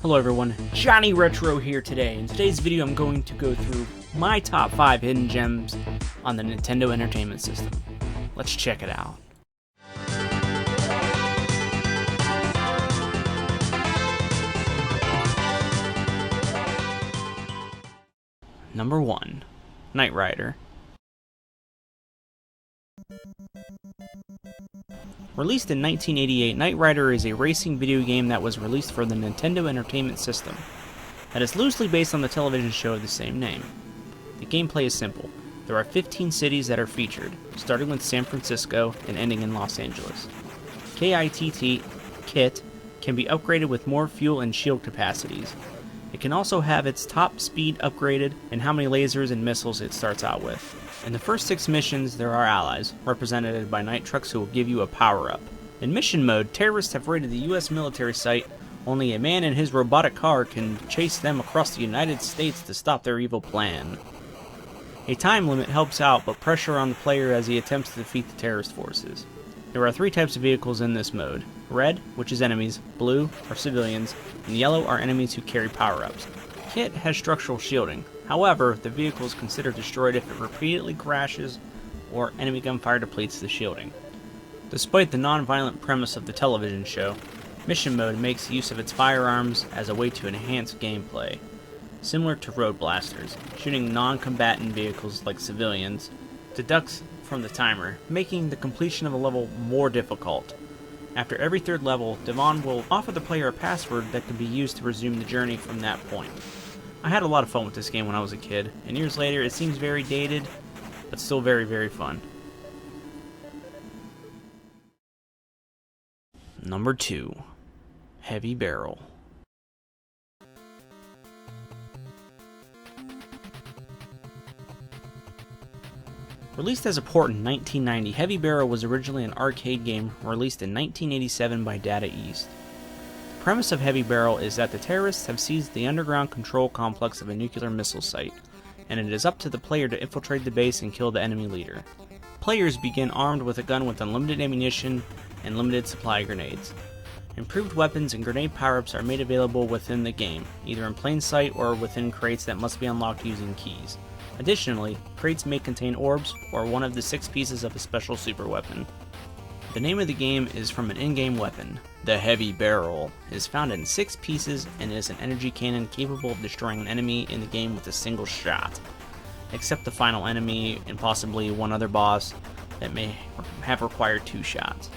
Hello everyone, Johnny Retro here today. In today's video I'm going to go through my top 5 hidden gems on the Nintendo Entertainment System. Let's check it out. Number 1. Knight Rider. Released in 1988, Knight Rider is a racing video game that was released for the Nintendo Entertainment System, that is loosely based on the television show of the same name. The gameplay is simple. There are 15 cities that are featured, starting with San Francisco and ending in Los Angeles. KITT can be upgraded with more fuel and shield capacities. It can also have its top speed upgraded and how many lasers and missiles it starts out with. In the first 6 missions, there are allies, represented by Night Trucks who will give you a power-up. In mission mode, terrorists have raided the US military site. Only a man in his robotic car can chase them across the United States to stop their evil plan. A time limit helps out, but pressure on the player as he attempts to defeat the terrorist forces. There are 3 types of vehicles in this mode. Red, which is enemies, blue are civilians, and yellow are enemies who carry power-ups. KITT has structural shielding. However, the vehicle is considered destroyed if it repeatedly crashes or enemy gunfire depletes the shielding. Despite the non-violent premise of the television show, Mission Mode makes use of its firearms as a way to enhance gameplay. Similar to road blasters, shooting non-combatant vehicles like civilians deducts from the timer, making the completion of a level more difficult. After every 3rd level, Devon will offer the player a password that can be used to resume the journey from that point. I had a lot of fun with this game when I was a kid, and years later it seems very dated, but still very, very fun. Number 2. Heavy Barrel. Released as a port in 1990, Heavy Barrel was originally an arcade game released in 1987 by Data East. The premise of Heavy Barrel is that the terrorists have seized the underground control complex of a nuclear missile site, and it is up to the player to infiltrate the base and kill the enemy leader. Players begin armed with a gun with unlimited ammunition and limited supply grenades. Improved weapons and grenade power-ups are made available within the game, either in plain sight or within crates that must be unlocked using keys. Additionally, crates may contain orbs or one of the 6 pieces of a special super weapon. The name of the game is from an in-game weapon. The Heavy Barrel is found in 6 pieces and is an energy cannon capable of destroying an enemy in the game with a single shot, except the final enemy and possibly one other boss that may have required 2 shots.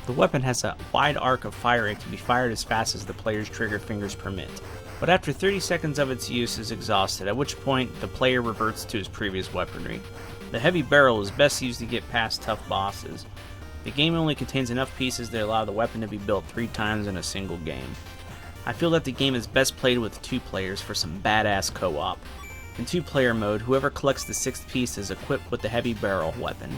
The weapon has a wide arc of fire. It can be fired as fast as the player's trigger fingers permit, but after 30 seconds of its use is exhausted, at which point the player reverts to his previous weaponry. The Heavy Barrel is best used to get past tough bosses. The game only contains enough pieces to allow the weapon to be built 3 times in a single game. I feel that the game is best played with 2 players for some badass co-op. In 2-player mode, whoever collects the 6th piece is equipped with the Heavy Barrel weapon.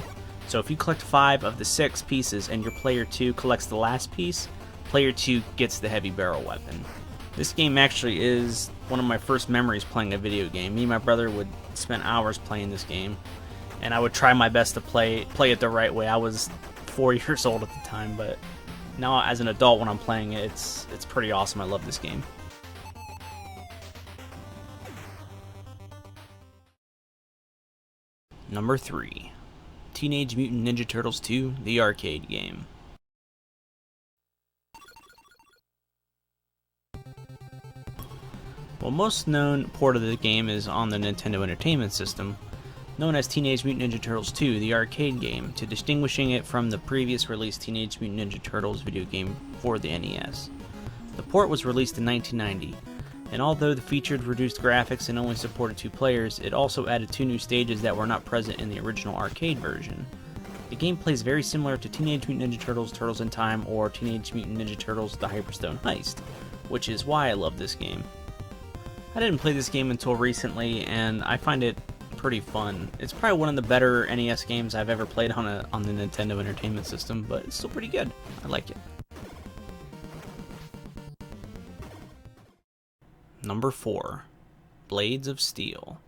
So if you collect 5 of the 6 pieces and your player 2 collects the last piece, player 2 gets the Heavy Barrel weapon. This game actually is one of my first memories playing a video game. Me and my brother would spend hours playing this game, and I would try my best to play it the right way. I was 4 years old at the time, but now as an adult when I'm playing it, it's pretty awesome. I love this game. Number 3. Teenage Mutant Ninja Turtles 2, the arcade game. Well, most known port of the game is on the Nintendo Entertainment System, known as Teenage Mutant Ninja Turtles 2, the arcade game, to distinguishing it from the previous released Teenage Mutant Ninja Turtles video game for the NES. The port was released in 1990, and although the featured reduced graphics and only supported 2 players, it also added 2 new stages that were not present in the original arcade version. The gameplay is very similar to Teenage Mutant Ninja Turtles Turtles in Time or Teenage Mutant Ninja Turtles The Hyperstone Heist, which is why I love this game. I didn't play this game until recently, and I find it pretty fun. It's probably one of the better NES games I've ever played on the Nintendo Entertainment System, but it's still pretty good. I like it. Number 4. Blades of Steel.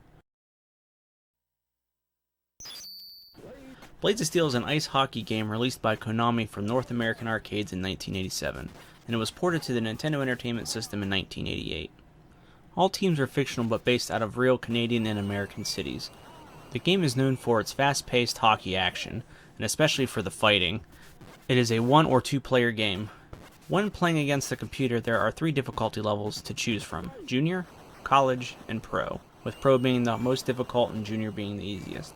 Blades of Steel is an ice hockey game released by Konami for North American arcades in 1987. and it was ported to the Nintendo Entertainment System in 1988. All teams are fictional but based out of real Canadian and American cities. The game is known for its fast-paced hockey action, and especially for the fighting. It is a 1 or 2 player game. When playing against the computer, there are 3 difficulty levels to choose from: Junior, College, and Pro, with Pro being the most difficult and Junior being the easiest.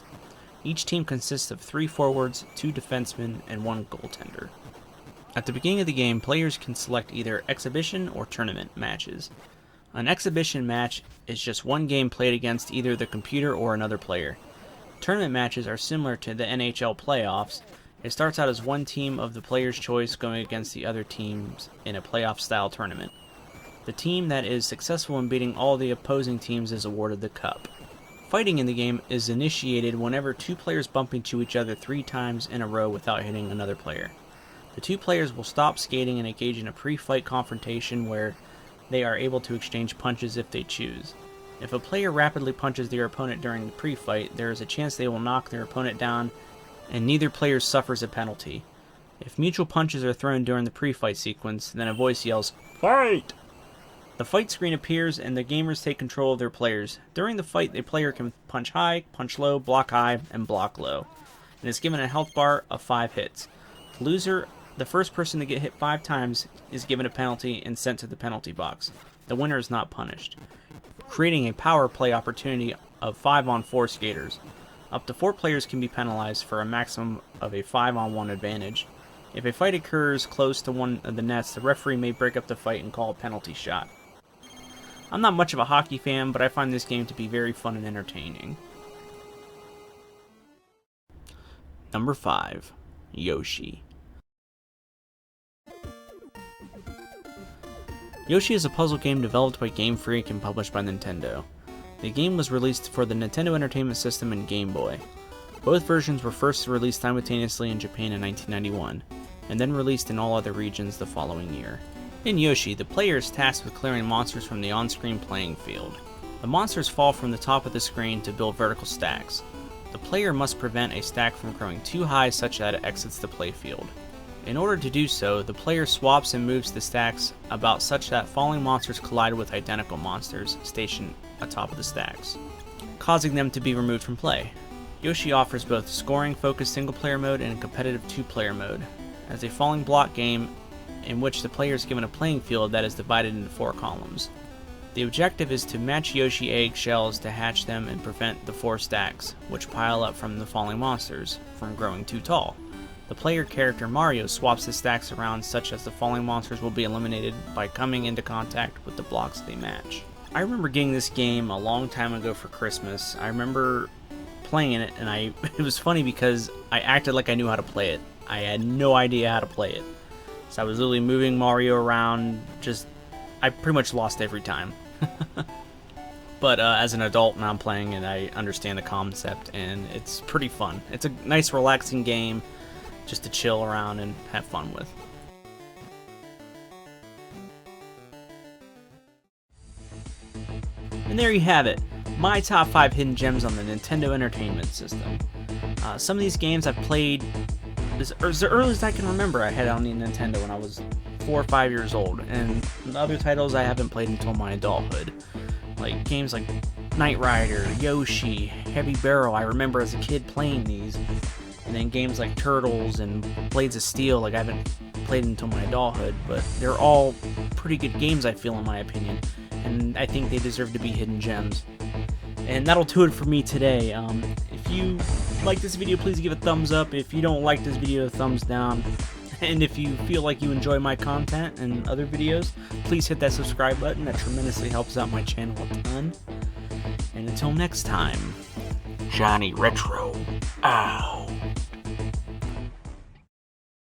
Each team consists of 3 forwards, 2 defensemen, and 1 goaltender. At the beginning of the game, players can select either exhibition or tournament matches. An exhibition match is just one game played against either the computer or another player. Tournament matches are similar to the NHL playoffs. It starts out as one team of the player's choice going against the other teams in a playoff-style tournament. The team that is successful in beating all the opposing teams is awarded the cup. Fighting in the game is initiated whenever 2 players bump into each other 3 times in a row without hitting another player. The 2 players will stop skating and engage in a pre-fight confrontation where they are able to exchange punches if they choose. If a player rapidly punches their opponent during the pre-fight, there is a chance they will knock their opponent down, and neither player suffers a penalty. If mutual punches are thrown during the pre-fight sequence, then a voice yells, "Fight!" The fight screen appears and the gamers take control of their players. During the fight, the player can punch high, punch low, block high, and block low, and is given a health bar of 5 hits. The loser, the first person to get hit 5 times, is given a penalty and sent to the penalty box. The winner is not punished, creating a power play opportunity of 5-on-4 skaters. Up to 4 players can be penalized for a maximum of a 5-on-1 advantage. If a fight occurs close to one of the nets, the referee may break up the fight and call a penalty shot. I'm not much of a hockey fan, but I find this game to be very fun and entertaining. Number 5. Yoshi. Yoshi is a puzzle game developed by Game Freak and published by Nintendo. The game was released for the Nintendo Entertainment System and Game Boy. Both versions were first released simultaneously in Japan in 1991, and then released in all other regions the following year. In Yoshi, the player is tasked with clearing monsters from the on-screen playing field. The monsters fall from the top of the screen to build vertical stacks. The player must prevent a stack from growing too high such that it exits the playfield. In order to do so, the player swaps and moves the stacks about such that falling monsters collide with identical monsters stationed atop of the stacks, causing them to be removed from play. Yoshi offers both scoring-focused single-player mode and a competitive 2-player mode, as a falling block game in which the player is given a playing field that is divided into 4 columns. The objective is to match Yoshi egg shells to hatch them and prevent the 4 stacks, which pile up from the falling monsters, from growing too tall. The player character Mario swaps the stacks around such as the falling monsters will be eliminated by coming into contact with the blocks they match. I remember getting this game a long time ago for Christmas. I remember playing it, and it was funny because I acted like I knew how to play it. I had no idea how to play it. So I was literally moving Mario around, I pretty much lost every time. But as an adult now I'm playing it, I understand the concept, and it's pretty fun. It's a nice relaxing game just to chill around and have fun with. And there you have it, my top 5 hidden gems on the Nintendo Entertainment System. Some of these games I've played as early as I can remember. I had it on the Nintendo when I was 4 or 5 years old, and the other titles I haven't played until my adulthood. Like games like Knight Rider, Yoshi, Heavy Barrel, I remember as a kid playing these. And then games like Turtles and Blades of Steel, I haven't played until my adulthood, but they're all pretty good games, I feel, in my opinion, and I think they deserve to be hidden gems. And that'll do it for me today. If you like this video, please give it a thumbs up. If you don't like this video, a thumbs down. And if you feel like you enjoy my content and other videos, please hit that subscribe button. That tremendously helps out my channel a ton. And until next time, Johnny Retro, ow.